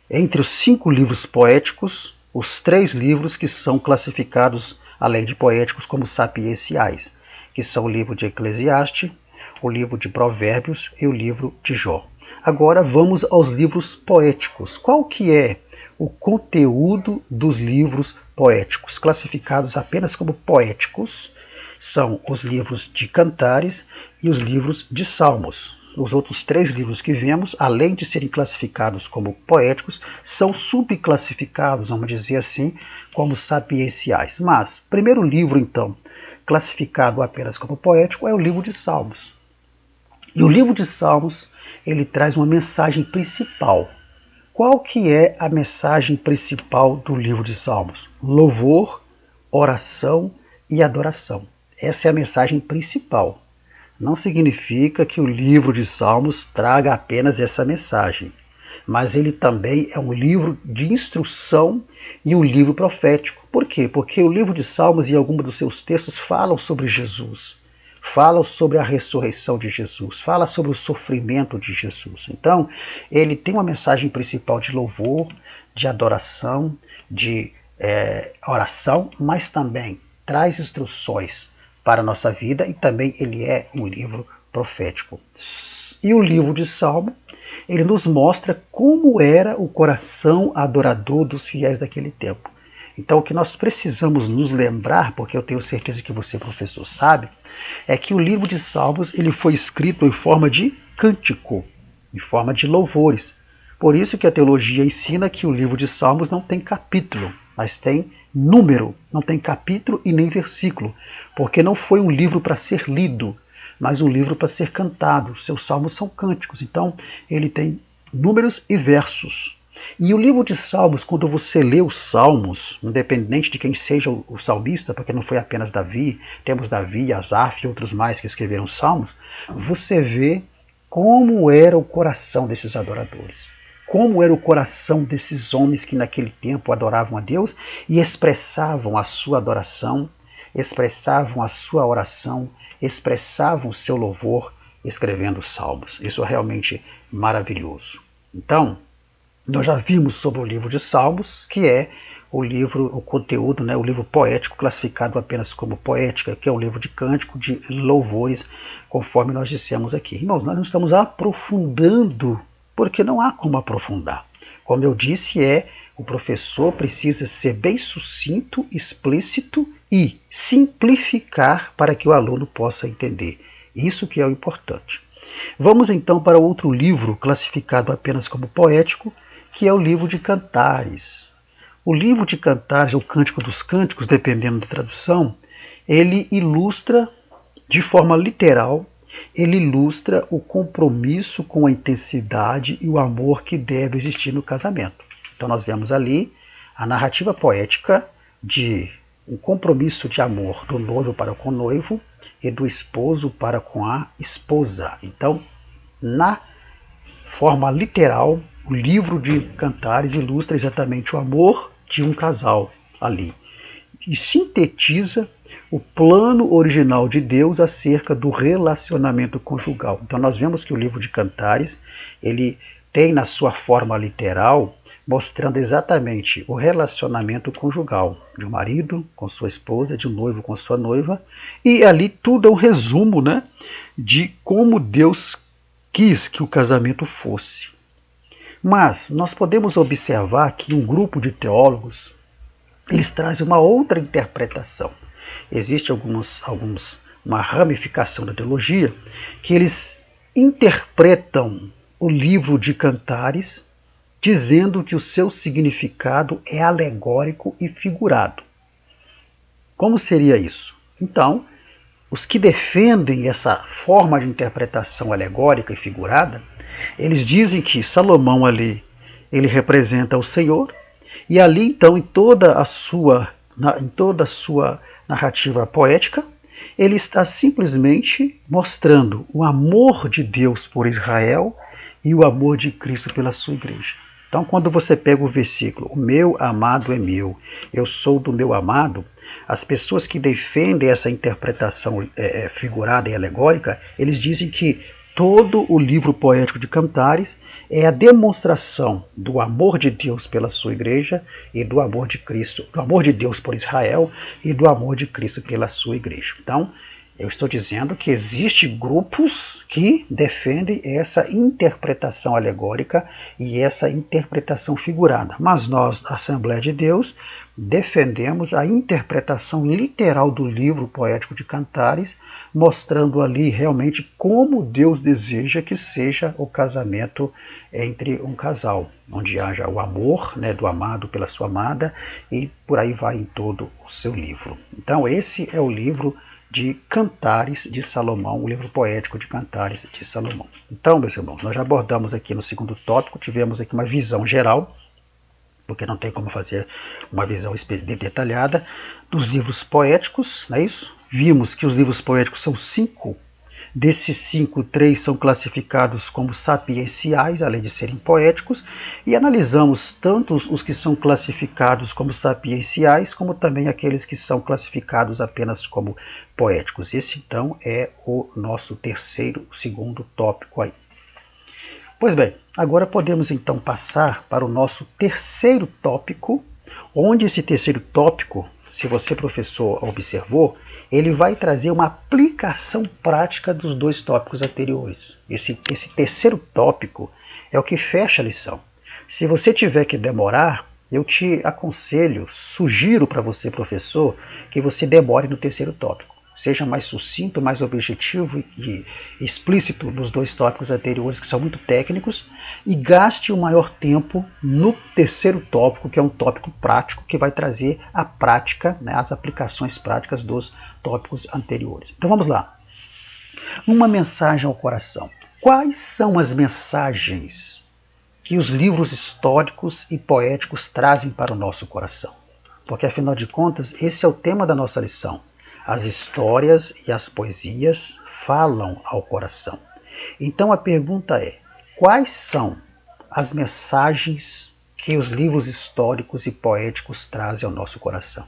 entre os 5 livros poéticos, os 3 livros que são classificados, além de poéticos, como sapienciais, que são o livro de Eclesiastes, o livro de Provérbios e o livro de Jó. Agora vamos aos livros poéticos. Qual que é o conteúdo dos livros poéticos, classificados apenas como poéticos? São os livros de Cantares e os livros de Salmos. Os outros 3 livros que vemos, além de serem classificados como poéticos, são subclassificados, vamos dizer assim, como sapienciais. Mas, o primeiro livro, então, classificado apenas como poético, é o livro de Salmos. E o livro de Salmos, ele traz uma mensagem principal. Qual que é a mensagem principal do livro de Salmos? Louvor, oração e adoração. Essa é a mensagem principal. Não significa que o livro de Salmos traga apenas essa mensagem, mas ele também é um livro de instrução e um livro profético. Por quê? Porque o livro de Salmos e alguns dos seus textos falam sobre Jesus, falam sobre a ressurreição de Jesus, falam sobre o sofrimento de Jesus. Então, ele tem uma mensagem principal de louvor, de adoração, de oração, mas também traz instruções para a nossa vida e também ele é um livro profético. E o livro de Salmo, ele nos mostra como era o coração adorador dos fiéis daquele tempo. Então o que nós precisamos nos lembrar, porque eu tenho certeza que você, professor, sabe, é que o livro de Salmos ele foi escrito em forma de cântico, em forma de louvores. Por isso que a teologia ensina que o livro de Salmos não tem capítulo, mas tem número, não tem capítulo e nem versículo, porque não foi um livro para ser lido, mas um livro para ser cantado. Seus salmos são cânticos, então ele tem números e versos. E o livro de Salmos, quando você lê os Salmos, independente de quem seja o salmista, porque não foi apenas Davi, temos Davi, Asaf e outros mais que escreveram Salmos, você vê como era o coração desses adoradores. Como era o coração desses homens que naquele tempo adoravam a Deus e expressavam a sua adoração, expressavam a sua oração, expressavam o seu louvor escrevendo salmos. Isso é realmente maravilhoso. Então, nós já vimos sobre o livro de Salmos, que é o conteúdo, o livro poético, classificado apenas como poética, que é um livro de cântico, de louvores, conforme nós dissemos aqui. Irmãos, nós não estamos aprofundando, porque não há como aprofundar. Como eu disse, o professor precisa ser bem sucinto, explícito e simplificar para que o aluno possa entender. Isso que é o importante. Vamos então para outro livro classificado apenas como poético, que é o livro de Cantares. O livro de Cantares, o Cântico dos Cânticos, dependendo da tradução, ele ilustra de forma literal, ele ilustra o compromisso com a intensidade e o amor que deve existir no casamento. Então nós vemos ali a narrativa poética de um compromisso de amor do noivo para com o noivo e do esposo para com a esposa. Então, na forma literal, o livro de Cantares ilustra exatamente o amor de um casal ali e sintetiza o plano original de Deus acerca do relacionamento conjugal. Então nós vemos que o livro de Cantares, ele tem na sua forma literal, mostrando exatamente o relacionamento conjugal de um marido com sua esposa, de um noivo com sua noiva, e ali tudo é um resumo, de como Deus quis que o casamento fosse. Mas nós podemos observar que um grupo de teólogos, eles trazem uma outra interpretação. Existe uma ramificação da teologia que eles interpretam o livro de Cantares dizendo que o seu significado é alegórico e figurado. Como seria isso? Então, os que defendem essa forma de interpretação alegórica e figurada, eles dizem que Salomão ali, ele representa o Senhor, e ali então em toda a sua narrativa poética, ele está simplesmente mostrando o amor de Deus por Israel e o amor de Cristo pela sua igreja. Então, quando você pega o versículo, o meu amado é meu, eu sou do meu amado, as pessoas que defendem essa interpretação figurada e alegórica, eles dizem que todo o livro poético de Cantares é a demonstração do amor de Deus pela sua igreja e do amor de Cristo, do amor de Deus por Israel e do amor de Cristo pela sua igreja. Então, eu estou dizendo que existem grupos que defendem essa interpretação alegórica e essa interpretação figurada. Mas nós, a Assembleia de Deus, defendemos a interpretação literal do livro poético de Cantares, mostrando ali realmente como Deus deseja que seja o casamento entre um casal, onde haja o amor, né, do amado pela sua amada, e por aí vai em todo o seu livro. Então esse é o livro de Cantares de Salomão, o livro poético de Cantares de Salomão. Então, meus irmãos, nós já abordamos aqui no segundo tópico, tivemos aqui uma visão geral, porque não tem como fazer uma visão detalhada, dos livros poéticos, não é isso? Vimos que os livros poéticos são 5. Desses 5, 3 são classificados como sapienciais, além de serem poéticos, e analisamos tanto os que são classificados como sapienciais, como também aqueles que são classificados apenas como poéticos. Esse, então, é o nosso segundo tópico aí. Pois bem, agora podemos então passar para o nosso terceiro tópico, onde esse terceiro tópico, se você, professor, observou, ele vai trazer uma aplicação prática dos dois tópicos anteriores. Esse terceiro tópico é o que fecha a lição. Se você tiver que demorar, eu te aconselho, sugiro para você, professor, que você demore no terceiro tópico. Seja mais sucinto, mais objetivo e explícito nos dois tópicos anteriores, que são muito técnicos, e gaste o maior tempo no terceiro tópico, que é um tópico prático, que vai trazer a prática, né, as aplicações práticas dos tópicos anteriores. Então vamos lá. Uma mensagem ao coração. Quais são as mensagens que os livros históricos e poéticos trazem para o nosso coração? Porque, afinal de contas, esse é o tema da nossa lição. As histórias e as poesias falam ao coração. Então a pergunta é: quais são as mensagens que os livros históricos e poéticos trazem ao nosso coração?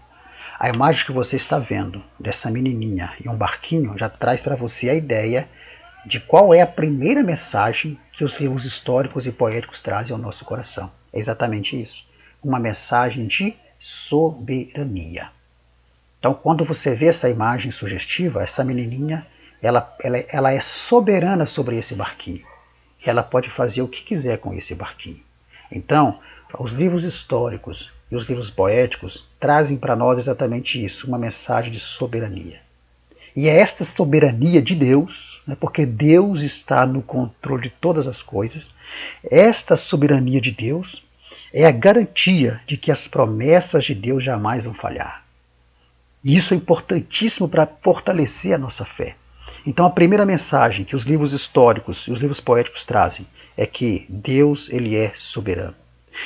A imagem que você está vendo dessa menininha e um barquinho já traz para você a ideia de qual é a primeira mensagem que os livros históricos e poéticos trazem ao nosso coração. É exatamente isso. Uma mensagem de soberania. Então, quando você vê essa imagem sugestiva, essa menininha, ela é soberana sobre esse barquinho. Ela pode fazer o que quiser com esse barquinho. Então, os livros históricos e os livros poéticos trazem para nós exatamente isso, uma mensagem de soberania. E é esta soberania de Deus, né, porque Deus está no controle de todas as coisas, esta soberania de Deus é a garantia de que as promessas de Deus jamais vão falhar. E isso é importantíssimo para fortalecer a nossa fé. Então a primeira mensagem que os livros históricos e os livros poéticos trazem é que Deus, ele é soberano.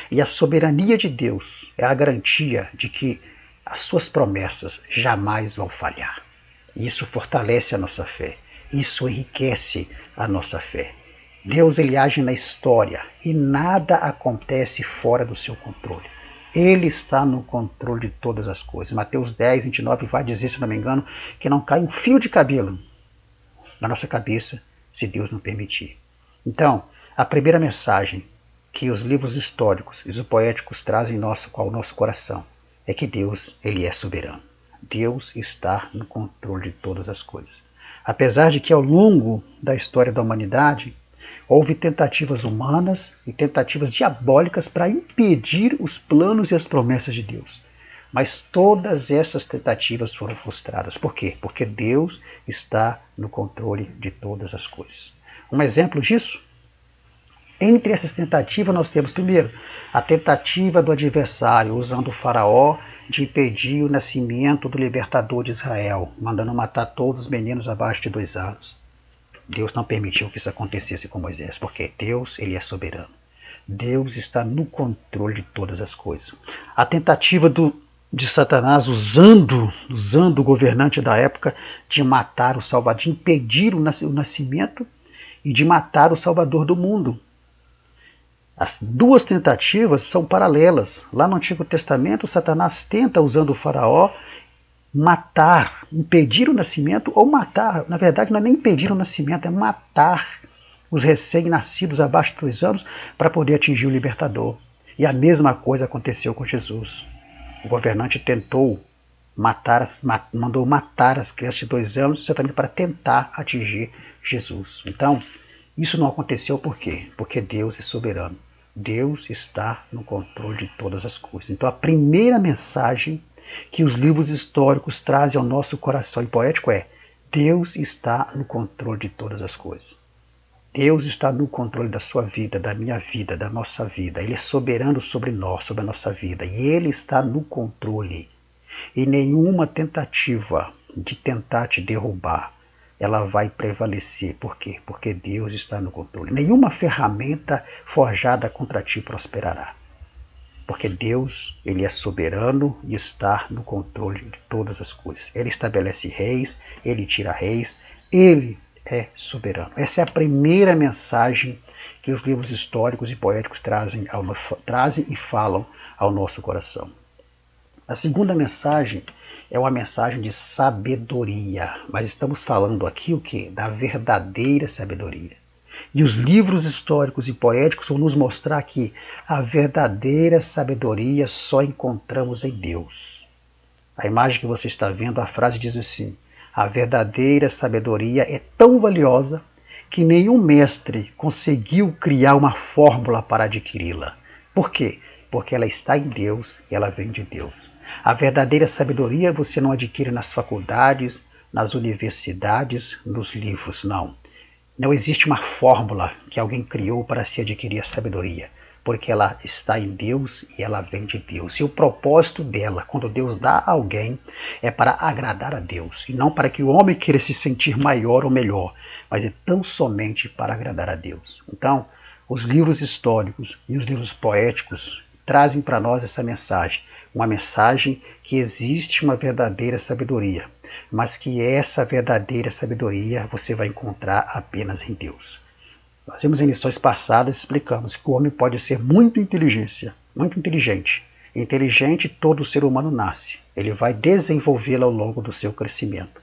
E a soberania de Deus é a garantia de que as suas promessas jamais vão falhar. Isso fortalece a nossa fé. Isso enriquece a nossa fé. Deus, ele age na história e nada acontece fora do seu controle. Ele está no controle de todas as coisas. Mateus 10, 29 vai dizer, se não me engano, que não cai um fio de cabelo na nossa cabeça, se Deus não permitir. Então, a primeira mensagem que os livros históricos e os poéticos trazem ao nosso coração é que Deus, ele é soberano. Deus está no controle de todas as coisas. Apesar de que ao longo da história da humanidade, houve tentativas humanas e tentativas diabólicas para impedir os planos e as promessas de Deus. Mas todas essas tentativas foram frustradas. Por quê? Porque Deus está no controle de todas as coisas. Um exemplo disso Entre essas tentativas nós temos, primeiro, a tentativa do adversário, usando o faraó, de impedir o nascimento do libertador de Israel, mandando matar todos os meninos abaixo de 2 anos. Deus não permitiu que isso acontecesse com Moisés, porque Deus, ele é soberano. Deus está no controle de todas as coisas. A tentativa de Satanás, usando o governante da época, de matar o Salvador, de impedir o nascimento e de matar o Salvador do mundo. As duas tentativas são paralelas. Lá no Antigo Testamento, Satanás tenta, usando o faraó, matar, impedir o nascimento ou matar. Na verdade, não é nem impedir o nascimento, é matar os recém-nascidos abaixo de 2 anos para poder atingir o libertador. E a mesma coisa aconteceu com Jesus. O governante tentou mandou matar as crianças de 2 anos exatamente para tentar atingir Jesus. Então, isso não aconteceu por quê? Porque Deus é soberano. Deus está no controle de todas as coisas. Então, a primeira mensagem que os livros históricos trazem ao nosso coração e poético é: Deus está no controle de todas as coisas. Deus está no controle da sua vida, da minha vida, da nossa vida. Ele é soberano sobre nós, sobre a nossa vida. E Ele está no controle. E nenhuma tentativa de tentar te derrubar, ela vai prevalecer. Por quê? Porque Deus está no controle. Nenhuma ferramenta forjada contra ti prosperará. Porque Deus, ele é soberano e está no controle de todas as coisas. Ele estabelece reis, ele tira reis, ele é soberano. Essa é a primeira mensagem que os livros históricos e poéticos trazem e falam ao nosso coração. A segunda mensagem é uma mensagem de sabedoria. Mas estamos falando aqui o quê? Da verdadeira sabedoria. E os livros históricos e poéticos vão nos mostrar que a verdadeira sabedoria só encontramos em Deus. A imagem que você está vendo, a frase diz assim: a verdadeira sabedoria é tão valiosa que nenhum mestre conseguiu criar uma fórmula para adquiri-la. Por quê? Porque ela está em Deus e ela vem de Deus. A verdadeira sabedoria você não adquire nas faculdades, nas universidades, nos livros, não. Não existe uma fórmula que alguém criou para se adquirir a sabedoria, porque ela está em Deus e ela vem de Deus. E o propósito dela, quando Deus dá a alguém, é para agradar a Deus, e não para que o homem queira se sentir maior ou melhor, mas é tão somente para agradar a Deus. Então, os livros históricos e os livros poéticos trazem para nós essa mensagem, uma mensagem que existe uma verdadeira sabedoria, mas que essa verdadeira sabedoria você vai encontrar apenas em Deus. Nós vimos em lições passadas, explicamos que o homem pode ser muito inteligente. Inteligente todo ser humano nasce. Ele vai desenvolvê-la ao longo do seu crescimento.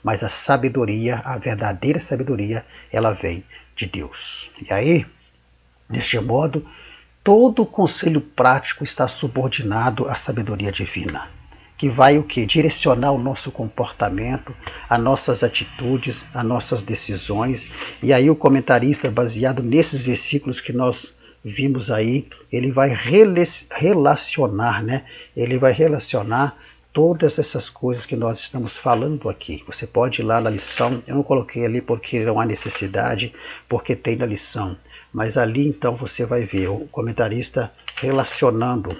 Mas a sabedoria, a verdadeira sabedoria, ela vem de Deus. E aí, deste modo, todo o conselho prático está subordinado à sabedoria divina, que vai o quê? Direcionar o nosso comportamento, as nossas atitudes, as nossas decisões. E aí o comentarista, baseado nesses versículos que nós vimos aí, ele vai relacionar, Ele vai relacionar todas essas coisas que nós estamos falando aqui. Você pode ir lá na lição, eu não coloquei ali porque não há necessidade, porque tem na lição. Mas ali então você vai ver o comentarista relacionando,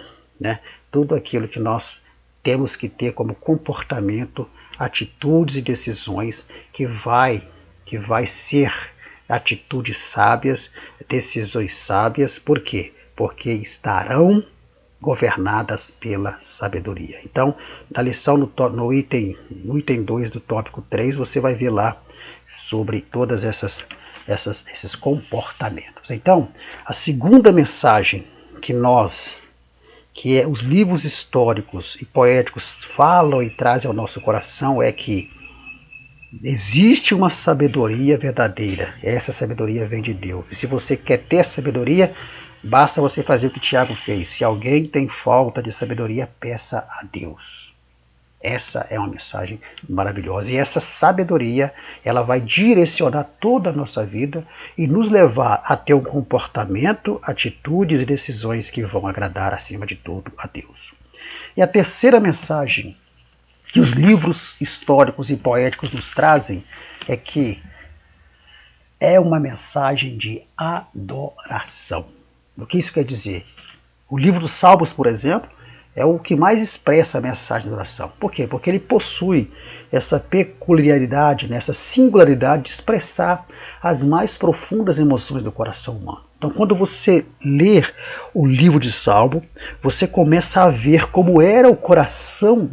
tudo aquilo que nós temos que ter como comportamento, atitudes e decisões que vai ser atitudes sábias, decisões sábias. Por quê? Porque estarão governadas pela sabedoria. Então, na lição no item 2 do tópico 3, você vai ver lá sobre todas esses comportamentos. Então, a segunda mensagem que os livros históricos e poéticos falam e trazem ao nosso coração é que existe uma sabedoria verdadeira. Essa sabedoria vem de Deus. E se você quer ter sabedoria, basta você fazer o que Tiago fez. Se alguém tem falta de sabedoria, peça a Deus. Essa é uma mensagem maravilhosa. E essa sabedoria, ela vai direcionar toda a nossa vida e nos levar a ter um comportamento, atitudes e decisões que vão agradar, acima de tudo, a Deus. E a terceira mensagem que os livros históricos e poéticos nos trazem é que é uma mensagem de adoração. O que isso quer dizer? O livro dos Salmos, por exemplo, é o que mais expressa a mensagem de adoração. Por quê? Porque ele possui essa peculiaridade, essa singularidade de expressar as mais profundas emoções do coração humano. Então, quando você ler o livro de Salmo, você começa a ver como era o coração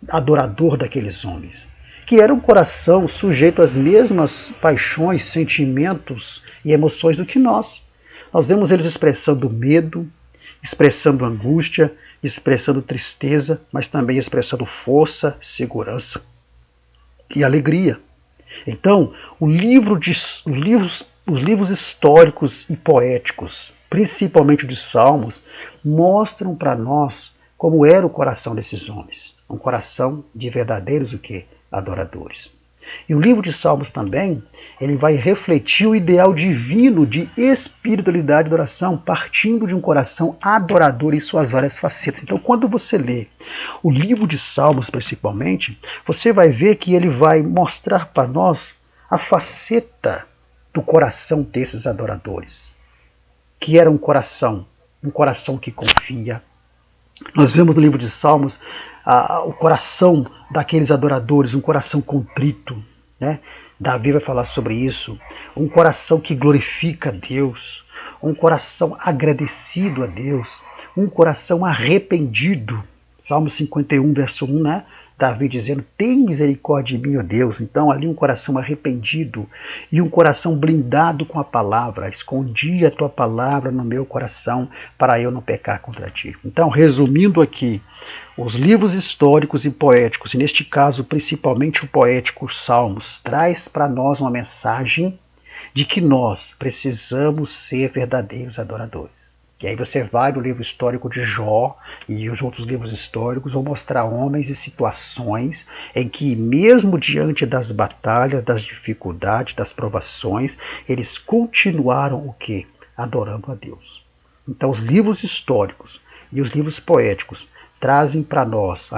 adorador daqueles homens, que era um coração sujeito às mesmas paixões, sentimentos e emoções do que nós. Nós vemos eles expressando medo, expressando angústia, expressando tristeza, mas também expressando força, segurança e alegria. Então, os livros históricos e poéticos, principalmente de Salmos, mostram para nós como era o coração desses homens. Um coração de verdadeiros o quê? Adoradores. E o livro de Salmos também, ele vai refletir o ideal divino de espiritualidade e adoração, partindo de um coração adorador em suas várias facetas. Então, quando você lê o livro de Salmos, principalmente, você vai ver que ele vai mostrar para nós a faceta do coração desses adoradores, que era um coração que confia. Nós vemos no livro de Salmos o coração daqueles adoradores, um coração contrito, né? Davi vai falar sobre isso, um coração que glorifica a Deus, um coração agradecido a Deus, um coração arrependido. Salmo 51, verso 1, né? Davi dizendo, tem misericórdia de mim, ó Deus. Então ali um coração arrependido e um coração blindado com a palavra. Escondi a tua palavra no meu coração para eu não pecar contra ti. Então, resumindo aqui, os livros históricos e poéticos, e neste caso principalmente o poético Salmos, traz para nós uma mensagem de que nós precisamos ser verdadeiros adoradores. E aí você vai no livro histórico de Jó e os outros livros históricos vão mostrar homens e situações em que, mesmo diante das batalhas, das dificuldades, das provações, eles continuaram o quê? Adorando a Deus. Então os livros históricos e os livros poéticos trazem para nós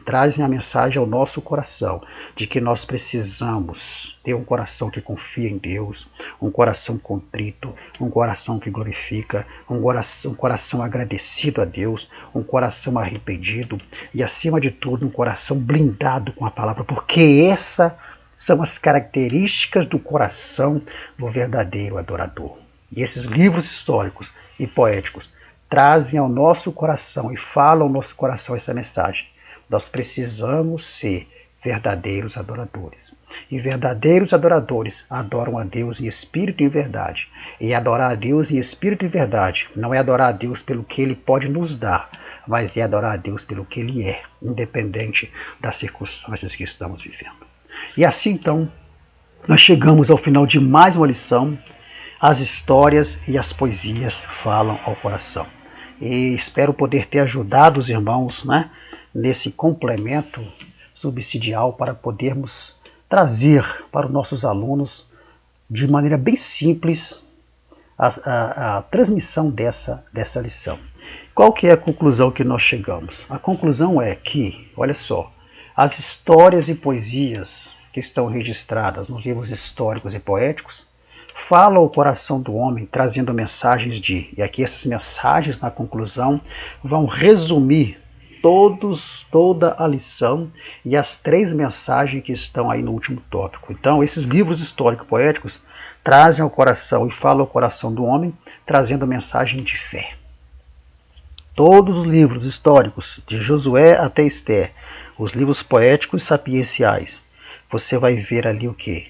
trazem a mensagem ao nosso coração de que nós precisamos ter um coração que confia em Deus, um coração contrito, um coração que glorifica, um coração agradecido a Deus, um coração arrependido e, acima de tudo, um coração blindado com a palavra, porque essas são as características do coração do verdadeiro adorador. E esses livros históricos e poéticos trazem ao nosso coração e falam ao nosso coração essa mensagem. Nós precisamos ser verdadeiros adoradores. E verdadeiros adoradores adoram a Deus em espírito e em verdade. E adorar a Deus em espírito e verdade não é adorar a Deus pelo que Ele pode nos dar, mas é adorar a Deus pelo que Ele é, independente das circunstâncias que estamos vivendo. E assim, então, nós chegamos ao final de mais uma lição. As histórias e as poesias falam ao coração. E espero poder ter ajudado os irmãos, né, nesse complemento subsidial para podermos trazer para os nossos alunos, de maneira bem simples, a transmissão dessa lição. Qual que é a conclusão que nós chegamos? A conclusão é que, olha só, as histórias e poesias que estão registradas nos livros históricos e poéticos falam ao coração do homem, trazendo mensagens e aqui essas mensagens na conclusão vão resumir toda a lição e as 3 mensagens que estão aí no último tópico. Então, esses livros históricos poéticos trazem ao coração e falam ao coração do homem, trazendo mensagem de fé. Todos os livros históricos, de Josué até Esther, os livros poéticos e sapienciais, você vai ver ali o quê?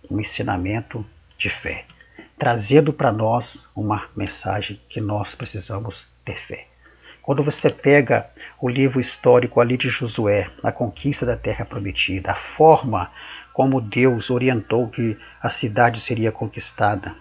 Um ensinamento de fé, trazendo para nós uma mensagem que nós precisamos ter fé. Quando você pega o livro histórico ali de Josué, a conquista da Terra Prometida, a forma como Deus orientou que a cidade seria conquistada,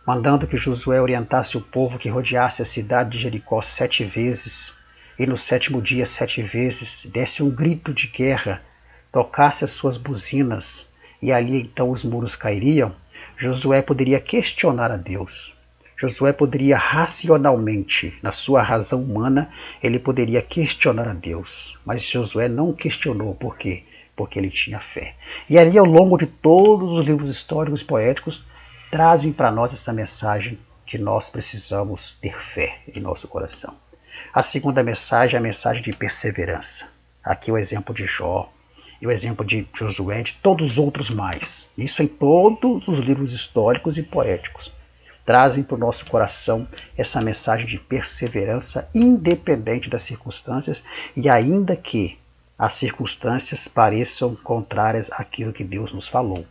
mandando que Josué orientasse o povo que rodeasse a cidade de Jericó 7 vezes, e no 7º dia 7 vezes, desse um grito de guerra, tocasse as suas buzinas, e ali então os muros cairiam. Josué poderia questionar a Deus. Josué poderia racionalmente, na sua razão humana, ele poderia questionar a Deus. Mas Josué não questionou. Por quê? porque ele tinha fé. E ali, ao longo de todos os livros históricos e poéticos, trazem para nós essa mensagem que nós precisamos ter fé em nosso coração. A segunda mensagem é a mensagem de perseverança. Aqui o exemplo de Jó, e o exemplo de Josué, de todos os outros mais. Isso em todos os livros históricos e poéticos. Trazem para o nosso coração essa mensagem de perseverança independente das circunstâncias e ainda que as circunstâncias pareçam contrárias àquilo que Deus nos falou.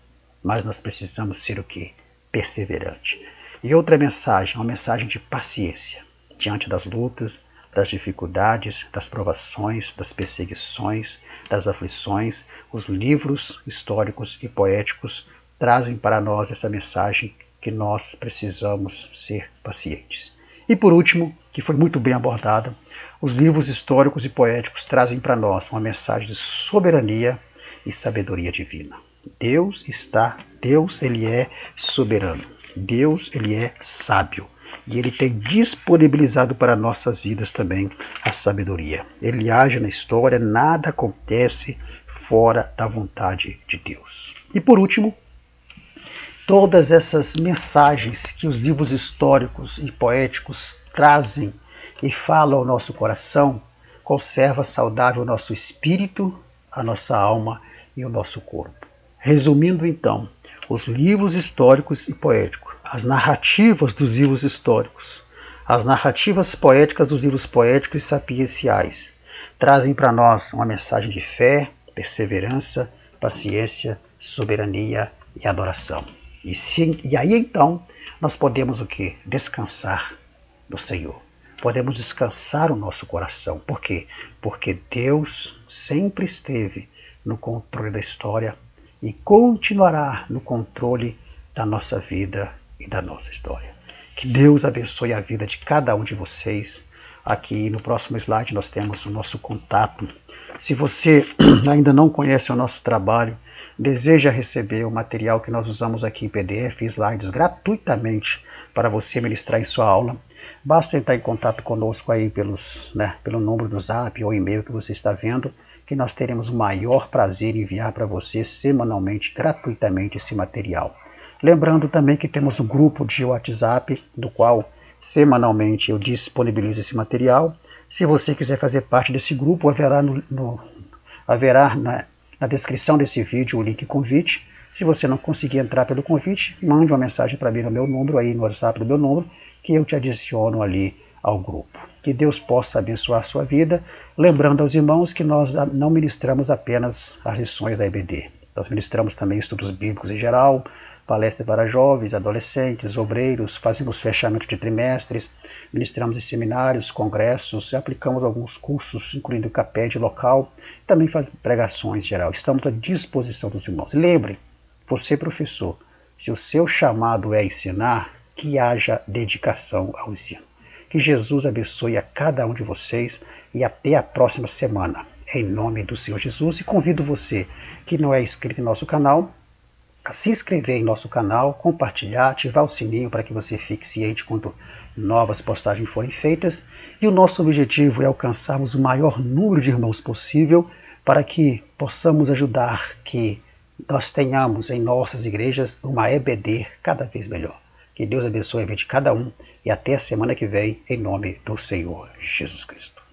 Mas nós precisamos ser o quê? Perseverante. E outra mensagem, uma mensagem de paciência diante das lutas, das dificuldades, das provações, das perseguições, das aflições. Os livros históricos e poéticos trazem para nós essa mensagem que nós precisamos ser pacientes. E por último, que foi muito bem abordada, os livros históricos e poéticos trazem para nós uma mensagem de soberania e sabedoria divina. Deus, ele é soberano. Deus, ele é sábio. E ele tem disponibilizado para nossas vidas também a sabedoria. Ele age na história, nada acontece fora da vontade de Deus. E por último, todas essas mensagens que os livros históricos e poéticos trazem e falam ao nosso coração, conserva saudável o nosso espírito, a nossa alma e o nosso corpo. Resumindo então, os livros históricos e poéticos, as narrativas dos livros históricos, as narrativas poéticas dos livros poéticos e sapienciais, trazem para nós uma mensagem de fé, perseverança, paciência, soberania e adoração. E aí então nós podemos o quê? Descansar no Senhor. Podemos descansar o nosso coração. Por quê? Porque Deus sempre esteve no controle da história e continuará no controle da nossa vida e da nossa história. Que Deus abençoe a vida de cada um de vocês. Aqui no próximo slide nós temos o nosso contato. Se você ainda não conhece o nosso trabalho, deseja receber o material que nós usamos aqui em PDF e slides gratuitamente para você ministrar em sua aula, basta entrar em contato conosco aí pelo número do Zap ou e-mail que você está vendo, que nós teremos o maior prazer em enviar para você semanalmente, gratuitamente, esse material. Lembrando também que temos um grupo de WhatsApp, do qual semanalmente eu disponibilizo esse material. Se você quiser fazer parte desse grupo, haverá na descrição desse vídeo o link convite. Se você não conseguir entrar pelo convite, mande uma mensagem para mim no meu número, aí no WhatsApp do meu número, que eu te adiciono ali ao grupo. Que Deus possa abençoar a sua vida. Lembrando aos irmãos que nós não ministramos apenas as lições da EBD. Nós ministramos também estudos bíblicos em geral, palestra para jovens, adolescentes, obreiros, fazemos fechamento de trimestres, ministramos em seminários, congressos, aplicamos alguns cursos, incluindo o CAPED local, também fazemos pregações em geral. Estamos à disposição dos irmãos. Lembre, você professor, se o seu chamado é ensinar, que haja dedicação ao ensino. Que Jesus abençoe a cada um de vocês e até a próxima semana. Em nome do Senhor Jesus, e convido você que não é inscrito em nosso canal, a se inscrever em nosso canal, compartilhar, ativar o sininho para que você fique ciente quando novas postagens forem feitas. E o nosso objetivo é alcançarmos o maior número de irmãos possível para que possamos ajudar que nós tenhamos em nossas igrejas uma EBD cada vez melhor. Que Deus abençoe a vida de cada um e até a semana que vem, em nome do Senhor Jesus Cristo.